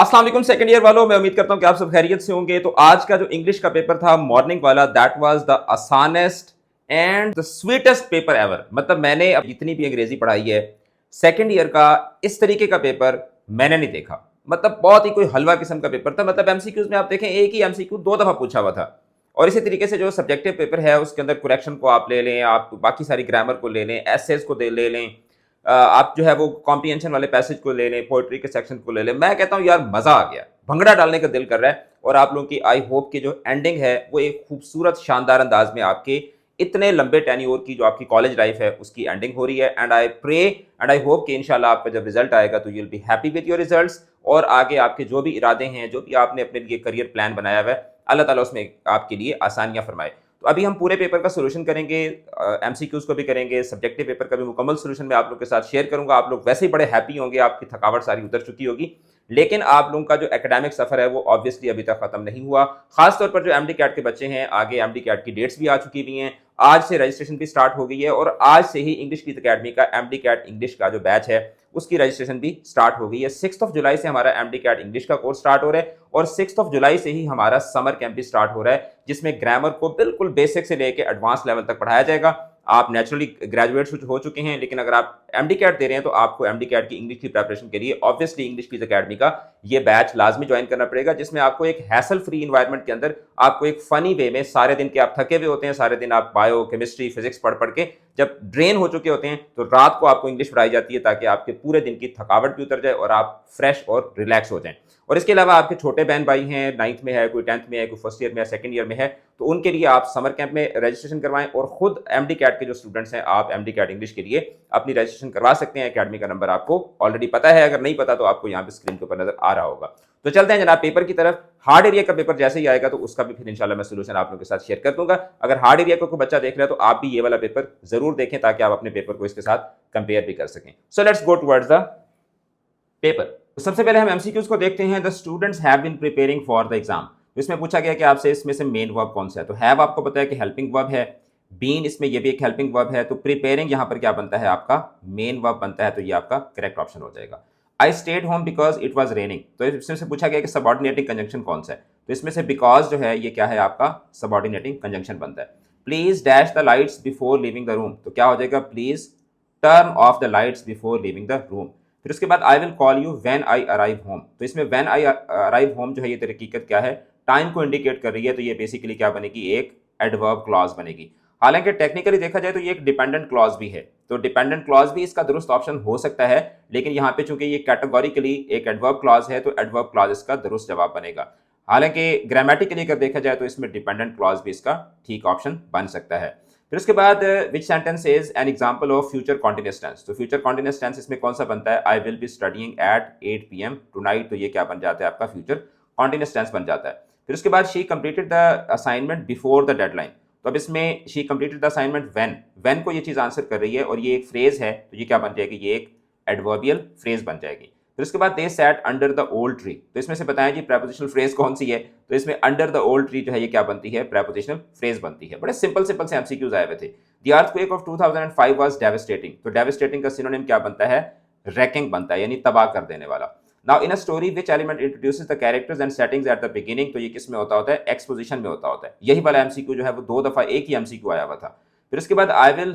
अस्सलाम वालेकुम second year वालों, मैं उम्मीद करता हूं कि आप सब खैरियत से होंगे। तो आज का जो इंग्लिश का पेपर था मॉर्निंग वाला, दैट वाज द आसानेस्ट and the sweetest paper ever. मतलब मैंने अब जितनी भी अंग्रेजी पढ़ाई है सेकंड ईयर का, इस तरीके का पेपर मैंने नहीं देखा। मतलब बहुत ही कोई हलवा किस्म का पेपर था। मतलब एमसीक्यूज में आप देखें, एक ही एमसीक्यू 2 दफा पूछा हुआ था। और इसी तरीके से जो सब्जेक्टिव पेपर है उसके अंदर करेक्शन को आप ले लें, आप बाकी सारी ग्रामर को ले लें, एसेज को ले लें, आप जो है वो कॉम्प्रिहेंशन वाले पैसेज को ले लें, पोइट्री के सेक्शन को ले लें। मैं कहता हूँ यार मजा आ गया, भंगड़ा डालने का दिल कर रहा है। और आप लोगों की आई होप की जो एंडिंग है वो एक खूबसूरत शानदार अंदाज में आपके इतने लंबे टेन्योर की जो आपकी कॉलेज लाइफ है उसकी एंडिंग हो रही है। And I pray and I hope कि इंशाल्लाह आपका जब रिजल्ट आएगा तो you will be happy with your results. और आगे आपके जो भी इरादे हैं, जो भी आपने अपने लिए करियर प्लान बनाया हुआ है, अल्लाह ताला उसमें आपके लिए आसानियां फरमाए। तो अभी हम पूरे पेपर का सोल्यूशन करेंगे, एमसीक्यूज को भी करेंगे, सब्जेक्टिव पेपर का भी मुकम्मल सोल्यूशन मैं आप लोग के साथ शेयर करूंगा। आप लोग वैसे ही बड़े हैप्पी होंगे, आपकी थकावट सारी उतर चुकी होगी। लेकिन आप लोगों का जो एकेडमिक सफर है वो ऑब्वियसली अभी तक खत्म नहीं हुआ। खासतौर पर जो एमडी कैट के बच्चे हैं, आगे एमडी कैट की डेट्स भी आ चुकी हुई हैं, आज से रजिस्ट्रेशन भी स्टार्ट हो गई है। और आज से ही इंग्लिश की अकेडमी का एमडी कैट इंग्लिश का जो बैच है उसकी रजिस्ट्रेशन भी स्टार्ट हो गई है। 6 जुलाई से हमारा एमडी कैट इंग्लिश का कोर्स स्टार्ट हो रहा है और 6 जुलाई से ही हमारा समर कैंप भी स्टार्ट हो रहा है, जिसमें ग्रामर को बिल्कुल बेसिक से लेकर एडवांस लेवल तक पढ़ाया जाएगा। आप नेचुरली ग्रेजुएट हो चुके हैं, लेकिन अगर आप एमडी कैट दे रहे हैं तो आपको एमडी कैट की इंग्लिश की प्रिपरेशन के लिए ऑब्वियसली इंग्लिश क्विज अकेडमी का ये बैच लाजमी ज्वाइन करना पड़ेगा, जिसमें आपको एक हैसल फ्री इन्वायरमेंट के अंदर आपको एक फनी वे में, सारे दिन के आप थके हुए होते हैं, सारे दिन आप बायो केमिस्ट्री फिजिक्स पढ़ पढ़ के जब ड्रेन हो चुके होते हैं, तो रात को आपको इंग्लिश पढ़ाई जाती है ताकि आपके पूरे दिन की थकावट भी उतर जाए और आप फ्रेश और रिलैक्स हो जाएं। और इसके अलावा आपके छोटे बहन भाई हैं, 9th में है, कोई 10th में है, कोई फर्स्ट ईयर में है, सेकंड ईयर में है, तो उनके लिए आप समर कैंप में रजिस्ट्रेशन करवाएं। और खुद एमडी कैट के जो स्टूडेंट्स हैं, आप एमडी कैट इंग्लिश के लिए अपनी रजिस्ट्रेशन करवा सकते हैं। अकेडमी का नंबर आपको ऑलरेडी पता है, अगर नहीं पता तो आपको यहाँ पे स्क्रीन के ऊपर नजर आ रहा होगा। तो चलते हैं जनाब पेपर की तरफ। हार्ड एरिया का पेपर जैसे ही आएगा तो उसका भी फिर इंशाल्लाह मैं सोल्यूशन आप लोगों के साथ शेयर कर दूंगा। अगर हार्ड एरिया को कोई बच्चा देख रहा है तो आप भी ये वाला पेपर जरूर देखें ताकि आप अपने पेपर को इसके साथ कंपेयर भी कर सकें। So let's go towards the paper. तो सबसे पहले हम एमसीक्यूज को देखते हैं। The students have been preparing for the exam. तो इसमें पूछा गया कि आपसे इसमें से मेन वर्ब कौन सा है। तो हैव आपको पता है कि हेल्पिंग वर्ब है, बीन इसमें ये भी एक हेल्पिंग वर्ब है, तो प्रिपेयरिंग यहाँ पर क्या बनता है, आपका मेन वर्ब बनता है, तो ये आपका करेक्ट ऑप्शन हो जाएगा। I stayed home because it was raining. तो इसमें से पूछा गया कि सबऑर्डिनेटिंग कंजंक्शन कौन सा है। तो इसमें से बिकॉज जो है ये क्या है, आपका सबऑर्डिनेटिंग कंजंक्शन बनता है। Please dash the lights before living the room. तो क्या हो जाएगा, please turn off the lights before living the room. फिर उसके बाद I will call you when I arrive home. तो इसमें व्हेन आई अराइव होम जो है ये हकीकत क्या है, टाइम को इंडिकेट कर रही है, तो ये बेसिकली क्या बनेगी, एक एडवर्ब क्लॉज बनेगी। हालांकि टेक्निकली देखा जाए तो ये एक डिपेंडेंट क्लॉज भी है, तो डिपेंडेंट क्लॉज भी इसका दुरुस्त ऑप्शन हो सकता है, लेकिन यहाँ पे चूंकि ये कैटेगोरिकली एक एडवर्ब क्लॉज है तो एडवर्ब क्लॉज इसका दुरुस्त जवाब बनेगा। हालांकि ग्रामेटिकली अगर देखा जाए तो इसमें डिपेंडेंट क्लॉज भी इसका ठीक ऑप्शन बन सकता है। फिर उसके बाद which sentence is an example of future continuous tense. तो फ्यूचर कॉन्टिन्यूअस टेंस इसमें कौन सा बनता है, I will be studying at 8 PM tonight. तो ये क्या बन जाता है, आपका फ्यूचर कॉन्टिन्यूअस टेंस बन जाता है। फिर उसके बाद she completed the assignment before the deadline. तो अब इसमें she completed the assignment when को ये चीज आंसर कर रही है और ये एक फ्रेज है, तो ये क्या बन जाएगी, ये एक एडवर्बियल फ्रेज बन जाएगी। फिर उसके बाद they sat under the old tree. तो इसमें से बताएं जी प्रेपोजिशनल फ्रेज कौन सी है। तो इसमें अंडर द ओल्ड ट्री जो है ये क्या बनती है, प्रेपोजिशनल फ्रेज बनती है। बड़े सिंपल से एमसीक्यूज आए हुए थे। The earthquake of 2005 was devastating. तो डेवास्टेटिंग का सिनोनिम क्या बनता है, रैकिंग बनता है, यानी तबाह कर देने वाला। Now in a story which element introduces the characters and settings at the beginning. तो ये किस में होता है, एक्सपोजिशन में होता है। यही वाला एमसीक्यू जो है वो 2 दफा एक ही एमसीक्यू आया हुआ था। फिर उसके बाद I will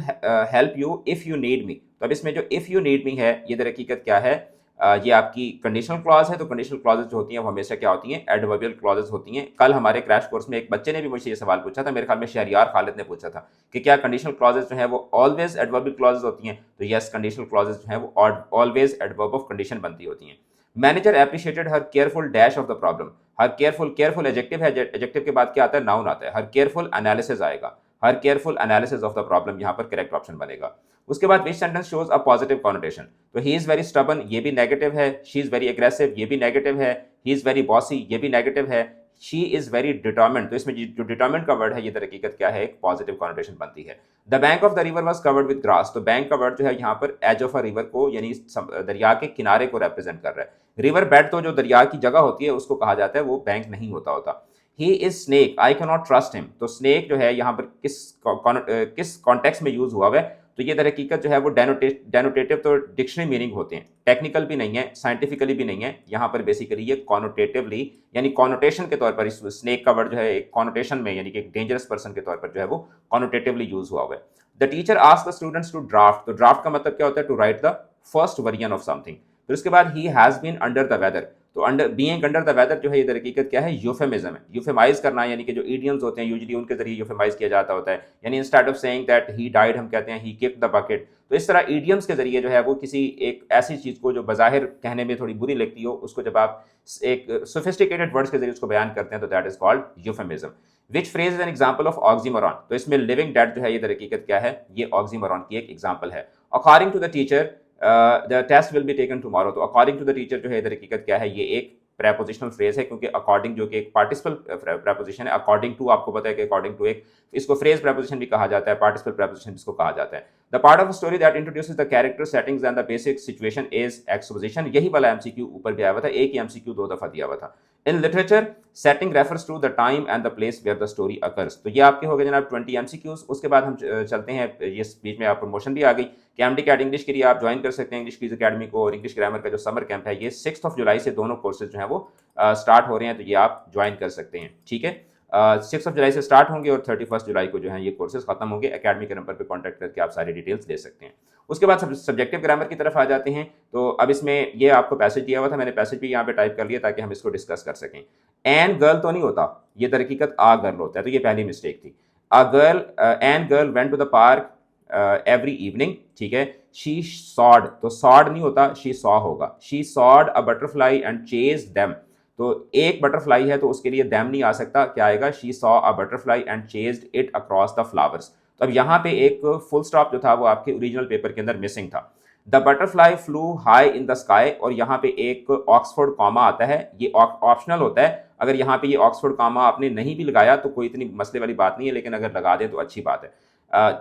help you if you need me. तो अब इसमें जो इफ यू नीड मी है ये दर हकीकत क्या है, ये आपकी कंडीशनल क्लॉज है। तो कंडीशनल क्लॉजेज जो होती हैं वो हमेशा क्या होती हैं, एडवर्बियल क्लॉजेज होती हैं। कल हमारे क्रैश कोर्स में एक बच्चे ने भी मुझे ये सवाल पूछा था, मेरे ख्याल में शहरियार खालिद ने पूछा था कि क्या कंडीशनल क्लॉजेज जो है वो ऑलवेज एडवर्बियल क्लॉजेज होती हैं। तो यस, कंडीशनल क्लॉजेज जो है वो ऑलवेज एडवर्ब ऑफ कंडीशन बनती होती हैं। Manager appreciated her careful dash of the problem. Her careful adjective है, एडजेक्टिव के बाद क्या आता है, नाउन आता है। हर केयरफुल एनालिसिस आएगा, हर careful analysis of the problem यहाँ पर करेक्ट ऑप्शन बनेगा। उसके बाद which sentence shows a positive connotation. तो ही इज वेरी स्टबन, ये भी नेगेटिव है। शी इज वेरी एग्रेसिव, ये भी नेगेटिव है। ही इज वेरी बॉसी, ये भी नेगेटिव है। शी इज वेरी डिटर्मिन्ड, तो इसमें जो डिटर्मिन्ड का वर्ड है ये दर हकीकत क्या है, एक पॉजिटिव कॉनोटेशन बनती है। The bank of the river was covered with grass. तो बैंक का वर्ड जो है यहाँ पर एज ऑफ अ रिवर को, यानी दरिया के किनारे को रिप्रेजेंट कर रहा है। रिवर बेड तो जो दरिया की जगह होती है उसको कहा जाता है, वो बैंक नहीं होता। He is snake, I can not trust him. तो स्नेक जो है यहाँ पर किस कॉन्टेक्स्ट में यूज हुआ है, तो ये दर हकीकत जो है वो डेनोटेटिव तो डिक्शनरी मीनिंग होते हैं, टेक्निकल भी नहीं है, साइंटिफिकली भी नहीं है। यहाँ पर बेसिकली ये कॉनोटेटिवली यानी कॉनोटेशन के तौर पर इस स्नेक का वर्ड जो है एक कॉनोटेशन में यानी कि एक डेंजरस पर्सन के तौर पर जो है वो कॉनोटेटिवली यूज हुआ हुआ है। The teacher asked the students to draft, तो ड्राफ्ट का मतलब क्या होता है, to write the first version of something. फिर उसके बाद he has been under the weather, तो under being under the weather जो है ये दर हकीकत क्या है, यूफेमिज्म है। यूफेमाइज करना यानी कि जो इडियम्स होते हैं यूजुअली उनके जरिए यूफेमाइज किया जाता होता है, यानी instead of saying that he died हम कहते हैं ही किक्ड द बकेट। तो इस तरह इडियम्स के जरिए जो है वो किसी एक ऐसी चीज को जो बज़ाहिर कहने में थोड़ी बुरी लगती हो उसको जब आप एक सोफिस्टिकेटेड वर्ड्स के जरिए उसको बयान करते हैं तो that is called euphemism. Which phrase is an example of oxymoron, तो इसमें लिविंग डेड जो है ये दर हकीकत क्या है, ये ऑक्सीमोरॉन की एक एग्जाम्पल है। According to the teacher the test will be taken tomorrow, तो अकॉर्डिंग टू द टीचर जो है दर हकीकत क्या है, ये एक प्रेपोजिशनल फ्रेज है, क्योंकि अकॉर्डिंग जो कि एक पार्टिसिपल प्रेपोजिशन है, अकॉर्डिंग टू आपको पता है कि अकॉर्डिंग टू एक इसको फ्रेज प्रेपोजिशन भी कहा जाता है, पार्टिसिपल प्रेपोजिशन जिसको कहा जाता है। The part of story that introduces the character settings and the basic situation is exposition, यही वाला एमसीक्यू ऊपर भी आया हुआ था, एक ही एमसीक्यू 2 दफा दिया हुआ था। In literature setting refers to the time and the place where the story occurs, तो ये आपके हो गए जनाब 20 एमसीक्यूज। उसके बाद हम चलते हैं, ये बीच में आप प्रमोशन भी आ गई कि एमडी कैट इंग्लिश के लिए आप ज्वाइन कर सकते हैं इंग्लिश क्विज अकेडमी को, और इंग्लिश ग्रामर का जो समर कैंप है ये 6 जुलाई से दोनों कोर्सेज जो है वो स्टार्ट हो रहे हैं, तो ये आप ज्वाइन कर सकते हैं, ठीक है। 6 जुलाई से स्टार्ट होंगे और 31 जुलाई को जो है ये कोर्सेज खत्म होंगे। एकेडमी के नंबर पे कांटेक्ट करके आप सारी डिटेल्स ले सकते हैं। उसके बाद सब्जेक्टिव ग्रामर की तरफ आ जाते हैं। तो अब इसमें ये आपको पैसेज दिया हुआ था, मैंने पैसेज भी यहाँ पे टाइप कर लिया ताकि हम इसको डिस्कस कर सकें। एन गर्ल तो नहीं होता, ये दर हकीकत आ गर्ल होता है, तो ये पहली मिस्टेक थी। A girl, an girl went to the park every evening, ठीक है। शी सॉड, तो सॉड नहीं होता, शी सॉ होगा। She sawed a butterfly and chase them, तो एक बटरफ्लाई है तो उसके लिए दैम नहीं आ सकता, क्या आएगा, she saw a butterfly and chased it across the flowers. तो अब यहाँ पे एक फुल स्टॉप जो था वो आपके ओरिजिनल पेपर के अंदर मिसिंग था। The butterfly flu high in the sky, और यहाँ पे एक ऑक्सफोर्ड कॉमा आता है, ये ऑप्शनल होता है। अगर यहाँ पे ये ऑक्सफोर्ड कॉमा आपने नहीं भी लगाया तो कोई इतनी मसले वाली बात नहीं है, लेकिन अगर लगा दें तो अच्छी बात है।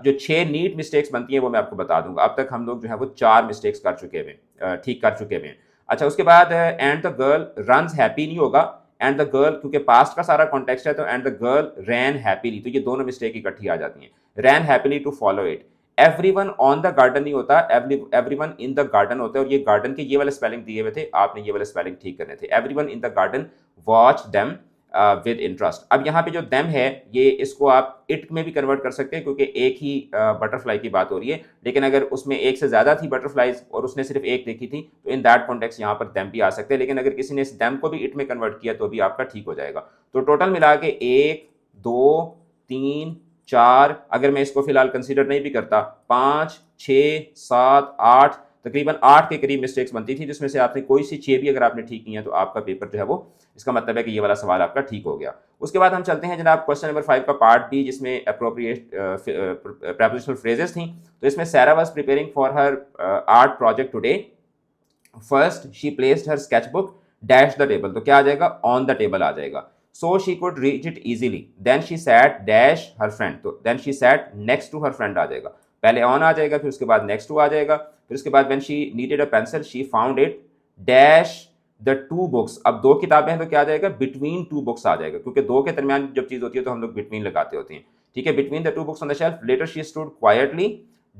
जो 6 नीट मिस्टेक्स बनती हैं वो मैं आपको बता दूंगा। अब तक हम लोग जो है वो 4 मिस्टेक्स कर चुके हुए, ठीक कर चुके हुए हैं। अच्छा, उसके बाद and the girl runs happy नहीं होगा, एंड द गर्ल क्योंकि पास्ट का सारा कॉन्टेक्स्ट है तो and the girl ran happily, तो ये दोनों मिस्टेक इकट्ठी आ जाती हैं। Ran happily to follow it. Everyone on the garden नहीं होता, एवरीवन इन द गार्डन होता है, और ये गार्डन के ये वाले स्पेलिंग दिए हुए थे, आपने ये वाले स्पेलिंग ठीक करने थे। Everyone in the garden watch them with interest. अब यहाँ पे जो देम है ये इसको आप इट में भी कन्वर्ट कर सकते हैं, क्योंकि एक ही बटरफ्लाई की बात हो रही है, लेकिन अगर उसमें एक से ज्यादा थी बटरफ्लाइज और उसने सिर्फ एक देखी थी तो इन दैट कॉन्टेक्स्ट यहाँ पर देम भी आ सकते हैं। लेकिन अगर किसी ने इस देम को भी इट में कन्वर्ट किया तो भी आपका ठीक हो जाएगा। तो टोटल मिला के 1 2 3 4, अगर मैं इसको फिलहाल कंसीडर नहीं भी करता, 5 6 7 8, तकरीबन 8 के करीब मिस्टेक्स बनती थी, जिसमें से आपने कोई सी 6 भी अगर आपने ठीक की है तो आपका पेपर जो है वो, इसका मतलब है कि ये वाला सवाल आपका ठीक हो गया। उसके बाद हम चलते हैं जनाब क्वेश्चन नंबर 5 का पार्ट बी, जिसमें अप्रोप्रिएट प्रेपोजिशनल फ्रेजेस थी। तो इसमें सारा was preparing for her art project today. First she placed her sketch book dash the table, तो क्या आ जाएगा, ऑन द टेबल आ जाएगा। So she could reach it easily, then she sat dash her friend, तो then she sat next to her friend आ जाएगा। पहले ऑन आ जाएगा, फिर उसके बाद नेक्स्ट टू आ जाएगा, फिर उसके बाद when she needed a pencil she found it dash the 2 books. अब 2 किताबें हैं तो क्या आ जाएगा, बिटवीन 2 बुक्स आ जाएगा, क्योंकि 2 के दरमियान जब चीज होती है तो हम लोग बिटवीन लगाते होते हैं, ठीक है। Between the 2 books on the shelf. Later she stood quietly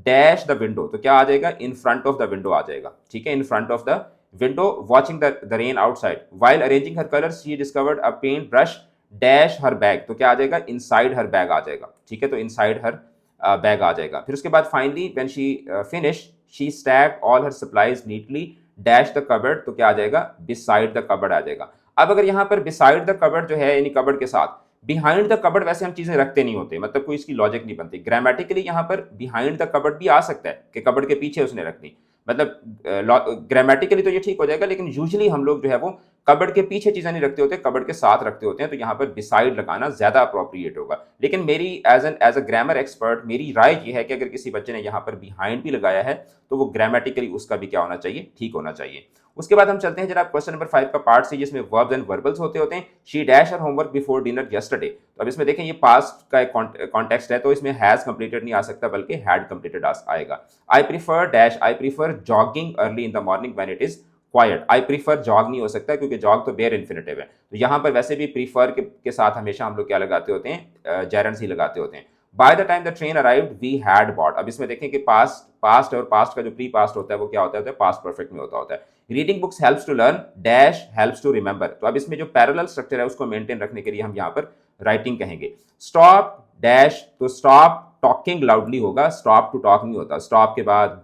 dash the window, तो क्या आ जाएगा, in front of the window आ जाएगा, ठीक है, in front of the window watching the rain outside. While arranging her colours she discovered a paint brush dash her bag, तो क्या आ जाएगा, इनसाइड हर बैग आ जाएगा, ठीक है, तो इनसाइड हर बैग आ जाएगा। फिर उसके बाद finally when she finish she stacked all her supplies neatly dash the cupboard, तो क्या आ जाएगा, बिसाइड द कबर्ड आ जाएगा। अब अगर यहाँ पर बिसाइड द कबर्ड जो है यानी कबर्ड के साथ, बिहाइंड द कबर्ड वैसे हम चीजें रखते नहीं होते, मतलब कोई इसकी लॉजिक नहीं बनती। ग्रामेटिकली यहाँ पर बिहाइंड द कबर्ड भी आ सकता है कि कबर्ड के पीछे उसने रख दी, मतलब ग्रामेटिकली तो ये ठीक हो जाएगा, लेकिन यूजुअली हम लोग जो है वो कबर्ड के पीछे चीजें नहीं रखते होते, कबर्ड के साथ रखते होते हैं, तो यहाँ पर बिसाइड लगाना ज्यादा अप्रोप्रिएट होगा। लेकिन मेरी एज अ ग्रामर एक्सपर्ट मेरी राय ये है कि अगर किसी बच्चे ने यहाँ पर बिहाइंड भी लगाया है तो वो ग्रामेटिकली उसका भी क्या होना चाहिए, ठीक होना चाहिए। उसके बाद हम चलते हैं जनाब क्वेश्चन नंबर 5 का पार्ट सी, जिसमें वर्ब्स एंड वर्बल्स होते हैं। She dash her homework before dinner yesterday, तो अब इसमें देखें ये पास्ट का एक कॉन्टेक्स्ट है, तो इसमें हैज कंप्लीटेड नहीं आ सकता बल्कि हैड कंप्लीटेड आएगा। I prefer dash, I prefer jogging early in the morning when it is quite. I prefer jog नहीं हो सकता क्योंकि जॉग तो बेयर इन्फिनेटिव है, तो यहाँ पर वैसे भी प्रीफर के साथ हमेशा हम लोग क्या लगाते होते हैं, जेरेंट्स ही लगाते होते हैं। By the time the train arrived we had bought. अब इसमें देखें कि पास्ट और पास्ट का जो प्री पास्ट होता है वो क्या होता है, पास्ट परफेक्ट में होता है। Reading books helps to learn dash helps to remember. तो अब इसमें जो पैरेलल स्ट्रक्चर है उसको मेंटेन रखने के लिए हम यहाँ पर राइटिंग कहेंगे। स्टॉप डैश, तो स्टॉप टॉकिंग लाउडली होगा, स्टॉप टू टॉक नहीं होता। स्टॉप के बाद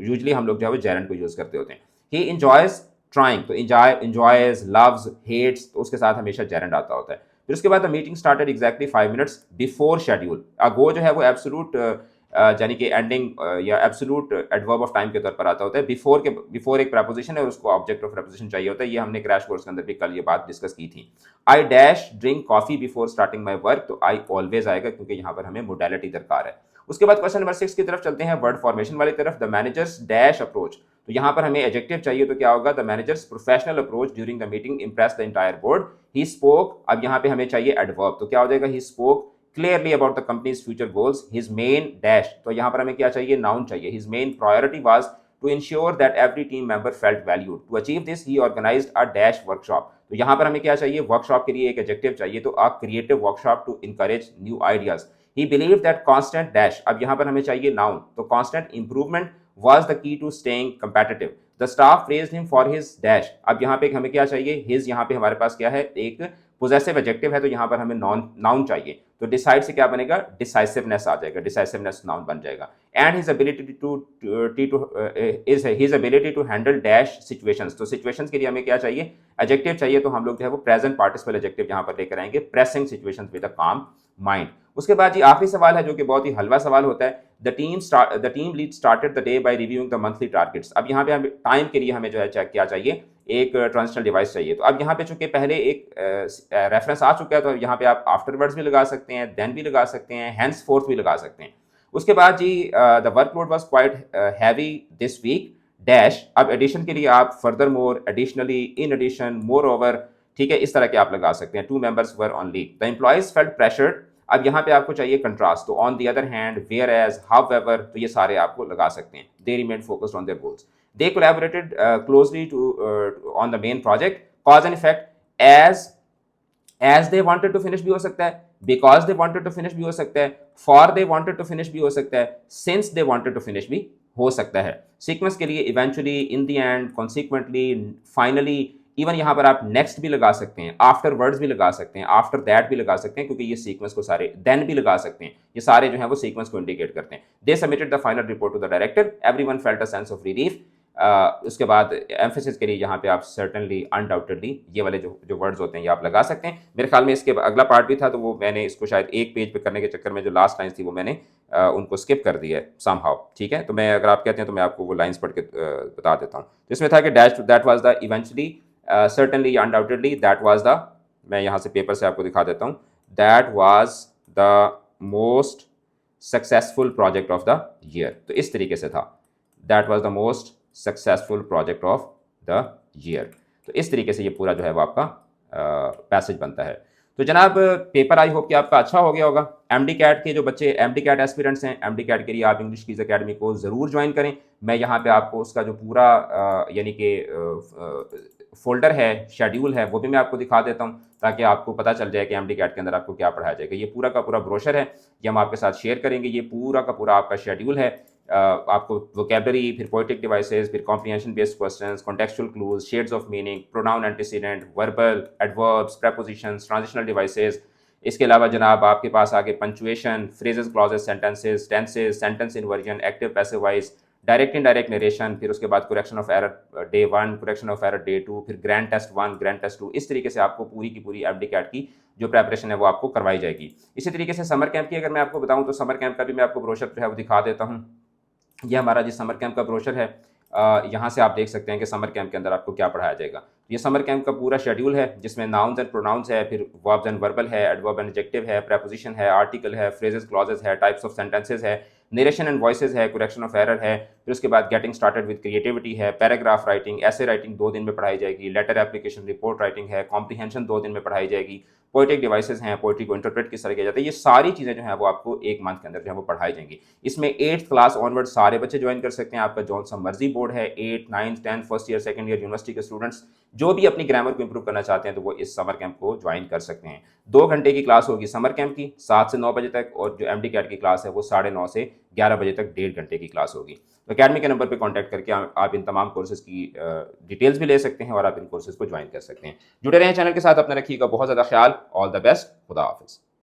यूजली हम लोग जो है वो जेरेंड को यूज करते होते हैं। ही इंजॉयज ट्राइंग, तो इंजॉयज, लव्स, हेट्स, तो उसके साथ हमेशा जेरेंड आता होता है। फिर उसके बाद the meeting started exactly 5 minutes before schedule. गो जो है वो एब्सोल्यूट यानी कि एंडिंग या एब्सोल्यूट एडवर्ब ऑफ टाइम के तौर पर आता होता है। बिफोर एक प्रपोजिशन है और उसको ऑब्जेक्ट ऑफ प्रपोजिशन चाहिए होता है। ये हमने क्रैश कोर्स के अंदर भी कल ये बात डिस्कस की थी। I dash drink coffee before starting my work, तो आई ऑलवेज आएगा क्योंकि यहाँ पर हमें मोडेलिटी दरकार है। उसके बाद क्वेश्चन नंबर 6 की तरफ चलते हैं, वर्ड फॉर्मेशन वाली तरफ। द मैनेजर्स डैश अप्रोच, तो यहाँ पर हमें एडजेक्टिव चाहिए, तो क्या होगा, the managers professional approach during the meeting impress the entire board. He spoke, अब यहाँ पे हमें चाहिए एडवर्ब, तो क्या हो जाएगा, he spoke clearly about the companies future goals. His main dash, तो यहाँ पर हमें क्या चाहिए, नाउन चाहिए। His main priority was to ensure that every team member felt valued. To achieve this, he organized a dash workshop. तो यहाँ पर हमें क्या चाहिए, वर्कशॉप के लिए एक एडजेक्टिव चाहिए, तो a creative workshop to encourage new ideas. He believed that constant dash, अब यहाँ पर हमें चाहिए नाउन, तो constant improvement was the key to staying competitive. The staff praised him for his dash, अब यहाँ पे हमें क्या चाहिए, his, यहाँ पे हमारे पास क्या है, एक पोजेसिव एडजेक्टिव है, तो यहाँ पर हमें नाउन चाहिए, तो डिसाइड से क्या बनेगा, डिसाइसिवनेस आ जाएगा, डिसाइसिवनेस नाउन बन जाएगा। And his ability to handle dash situations, तो सिचुएशंस के लिए हमें क्या चाहिए, एडजेक्टिव चाहिए, तो हम लोग जो है वो प्रेजेंट पार्टिसिपल एडजेक्टिव यहाँ पर लेकर आएंगे, प्रेसिंग सिचुएशंस विद अ काम माइंड। उसके बाद जी आखिरी सवाल है जो कि बहुत ही हलवा सवाल होता है। The team lead started the day by reviewing the monthly targets. अब यहाँ पे हम टाइम के लिए हमें जो है क्या चाहिए, एक ट्रांजिशनल डिवाइस चाहिए। तो अब यहाँ पे चूंकि पहले एक रेफरेंस आ चुका है, तो यहाँ पे आप आफ्टरवर्ड्स भी लगा सकते हैं, देन भी लगा सकते हैं, हेंस फोर्थ भी लगा सकते हैं। उसके बाद जी the workload was quite heavy this week dash, अब एडिशन के लिए आप furthermore, additionally, in addition, moreover, ठीक है, इस तरह के आप लगा सकते हैं। 2 members were on leave. The employees felt pressured, अब यहाँ पे आपको चाहिए कंट्रास्ट, तो on the other hand, whereas, however, तो ये सारे आपको लगा सकते हैं। They remain focused on their goals. They collaborated closely on the main project. Cause and effect, as they wanted to finish भी हो सकता है, because they wanted to finish भी हो सकता है, for they wanted to finish भी हो सकता है, since they wanted to finish भी हो सकता है। Sequence के लिए eventually, in the end, consequently, finally, even यहाँ पर आप नेक्स्ट भी लगा सकते हैं, आफ्टर वर्ड्स भी लगा सकते हैं, आफ्टर दैट भी लगा सकते हैं, क्योंकि ये सीक्वेंस को सारे, देन भी लगा सकते हैं, ये सारे जो है वो सीक्वेंस को इंडिकेट करते हैं। They submitted the final report to the director, everyone felt a sense of relief. उसके बाद एम्फेसिस के लिए यहाँ पे आप सर्टनली, अनडाउटेडली, ये वाले जो वर्ड्स होते हैं ये आप लगा सकते हैं। मेरे ख्याल में इसके अगला पार्ट भी था, तो वो मैंने इसको शायद एक पेज पे करने के चक्कर में जो लास्ट लाइन्स थी वो मैंने उनको स्किप कर दिया है समहाउ, ठीक है। तो मैं, अगर आप कहते हैं तो मैं आपको वो लाइन्स पढ़ के बता देता हूँ। जिसमें था कि dash that was the eventually, certainly, undoubtedly, that was the, मैं यहाँ से पेपर से आपको दिखा देता हूँ, that was the most successful project of the year। तो इस तरीके से था, that was the most successful project of the year। तो इस तरीके से ये पूरा जो है वो आपका पैसेज बनता है। तो जनाब पेपर आई होप कि आपका अच्छा हो गया होगा। एमडी कैट के जो बच्चे एमडी कैट एस्पिरेंट्स हैं, एमडी कैट के लिए आप इंग्लिश कीज अकेडमी को ज़रूर ज्वाइन करें। मैं यहाँ पे आपको उसका जो पूरा यानी कि फोल्डर है, शेड्यूल है, वो भी मैं आपको दिखा देता हूँ, ताकि आपको पता चल जाए कि एमडी कैट के अंदर आपको क्या पढ़ाया जाएगा। ये पूरा का पूरा ब्रोशर है, ये हम आपके साथ शेयर करेंगे। ये पूरा का पूरा आपका शेड्यूल है। आपको वोकेबलरी, फिर पोएटिक डिवाइसेस, फिर comprehension based questions, contextual clues, shades of meaning, pronoun antecedent, verbal, adverbs, prepositions, transitional devices. इसके अलावा जनाब आपके पास आगे punctuation, phrases, clauses, sentences, tenses, sentence inversion, active passive voice, direct indirect narration, फिर उसके बाद correction of error day 1, correction of error day 2, फिर ग्रैंड टेस्ट 1, ग्रैंड टेस्ट 2। इस तरीके से आपको पूरी की पूरी एमडी कैट की जो प्रेपरेशन है वो आपको करवाई जाएगी। इसी तरीके से समर कैंप की अगर मैं आपको बताऊं, तो समर कैंप का भी मैं आपको ब्रोशर जो है वो दिखा देता हूँ। ये हमारा जो समर कैंप का ब्रोशर है, यहाँ से आप देख सकते हैं कि समर कैंप के अंदर आपको क्या पढ़ाया जाएगा। ये समर कैंप का पूरा शेड्यूल है, जिसमें नाउन्स एंड प्रोनाउंस है, फिर वर्ब्स एंड वर्बल है, एडवर्ब एंड एडजेक्टिव है, प्रेपोजिशन है, आर्टिकल है, फ्रेजेस, क्लॉजेस है, टाइप्स ऑफ सेंटेंसेस है, नरेशन एंड वॉइसेस है, करेक्शन ऑफ एरर है, फिर उसके बाद गेटिंग स्टार्टेड विद क्रिएटिविटी है, पैराग्राफ राइटिंग, ऐसे राइटिंग 2 दिन में पढ़ाई जाएगी, लेटर एप्लीकेशन, रिपोर्ट राइटिंग है, कॉम्प्रीहेंशन 2 दिन में पढ़ाई जाएगी, पोएटिक डिवाइसेस हैं, पोएट्री को इंटरप्रेट किस तरह किया जाता है, ये सारी चीज़ें जो है वो आपको 1 मंथ के अंदर जो है वो पढ़ाई जाएंगी। इसमें 8th क्लास ऑनवर्ड सारे बच्चे ज्वाइन कर सकते हैं, आपका जौन सा मर्जी बोर्ड है, 8th 9th 10th first year second year university के स्टूडेंट्स जो भी अपनी ग्रामर को इंप्रूव करना चाहते हैं तो वो इस समर कैंप को ज्वाइन कर सकते हैं। 2 घंटे की क्लास होगी समर कैंप की 7 से 9 बजे तक, और जो एमडी कैट की क्लास है वो 9:30 से 11 बजे तक 1.5 घंटे की क्लास होगी। तो अकेडमी के नंबर पर कॉन्टैक्ट करके आप इन तमाम कोर्सेज की डिटेल्स भी ले सकते हैं और आप इन कोर्सेज को ज्वाइन कर सकते हैं। जुड़े रहें चैनल के साथ, अपना रखिएगा बहुत ज़्यादा ख्याल। ऑल द बेस्ट, खुदा हाफिज़।